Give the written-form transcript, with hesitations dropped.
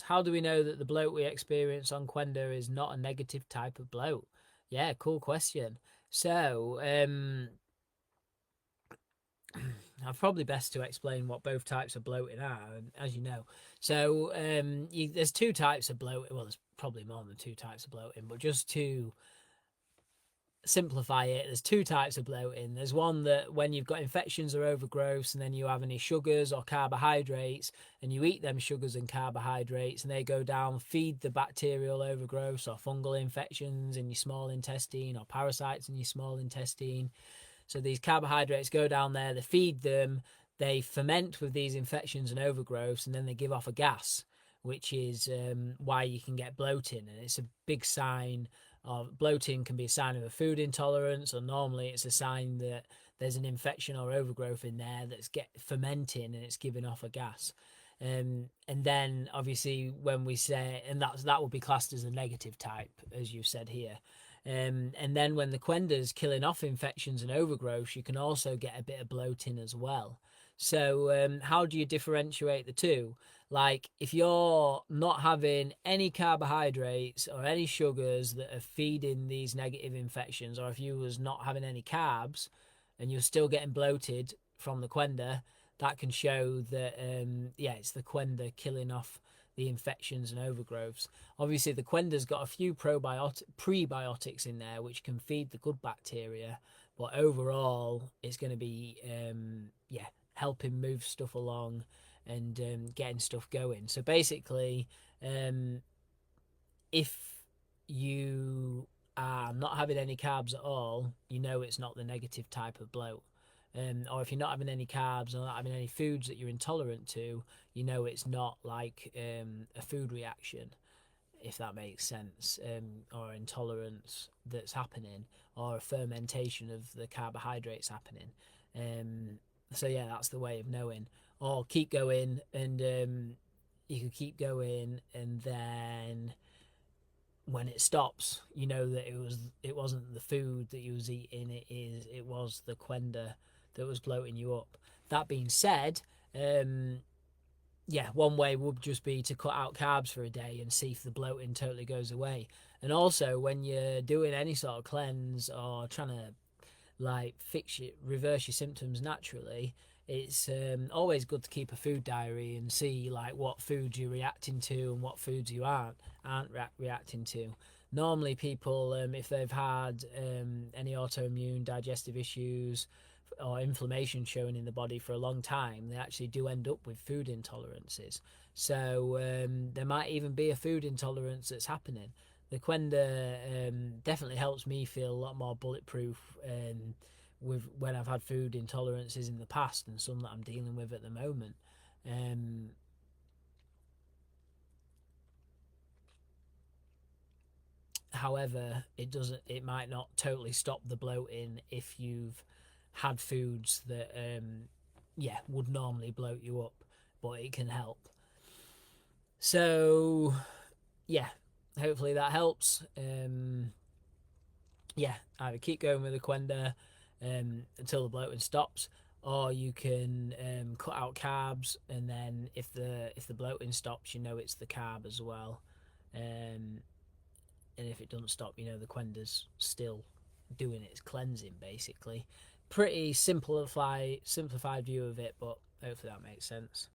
How do we know that the bloat we experience on Qenda is not a negative type of bloat? Yeah, cool question. So, I'm probably best to explain what both types of bloating are, as you know. So, there's two types of bloating. Well, there's probably more than two types of bloating, but just to simplify it, there's two types of bloating. There's one that when you've got infections or overgrowths, and then you have any sugars or carbohydrates, and you eat them sugars and carbohydrates, and they go down, feed the bacterial overgrowths or fungal infections in your small intestine or parasites in your small intestine. So these carbohydrates go down there, they feed them, they ferment with these infections and overgrowths, and then they give off a gas, which is why you can get bloating. And it's a big sign of bloating, can be a sign of a food intolerance, or normally it's a sign that there's an infection or overgrowth in there that's fermenting and it's giving off a gas. And then obviously when we say, and that will be classed as a negative type, as you've said here. And then when the Qenda's killing off infections and overgrowth, you can also get a bit of bloating as well. So how do you differentiate the two? Like if you're not having any carbohydrates or any sugars that are feeding these negative infections, or if you was not having any carbs and you're still getting bloated from the Qenda, that can show that yeah, it's the Qenda killing off the infections and overgrowths. Obviously, the Qenda's got a few prebiotics in there which can feed the good bacteria, but overall, it's going to be yeah, helping move stuff along and getting stuff going. So basically, if you are not having any carbs at all, you know it's not the negative type of bloat. Or if you're not having any carbs or not having any foods that you're intolerant to, you know it's not like a food reaction, if that makes sense, or intolerance that's happening, or a fermentation of the carbohydrates happening. So yeah, that's the way of knowing. Or keep going, and you can keep going, and then when it stops, you know that it wasn't the food that you was eating. It was the Qenda that was bloating you up. That being said, yeah, one way would just be to cut out carbs for a day and see if the bloating totally goes away. And also, when you're doing any sort of cleanse or trying to like reverse your symptoms naturally, it's always good to keep a food diary and see like what foods you're reacting to and what foods you aren't reacting to. Normally, people, if they've had any autoimmune digestive issues or inflammation showing in the body for a long time, they actually do end up with food intolerances. So there might even be a food intolerance that's happening. The Qenda definitely helps me feel a lot more bulletproof with when I've had food intolerances in the past and some that I'm dealing with at the moment. Um, However, it might not totally stop the bloating if you've had foods that yeah, would normally bloat you up, but it can help. So yeah, hopefully that helps. Yeah, either keep going with the Qenda until the bloating stops, or you can cut out carbs, and then if the bloating stops, you know it's the carb as well. Um, and if it doesn't stop, you know the Qenda's still doing its cleansing. Basically, pretty simplified view of it, but hopefully that makes sense.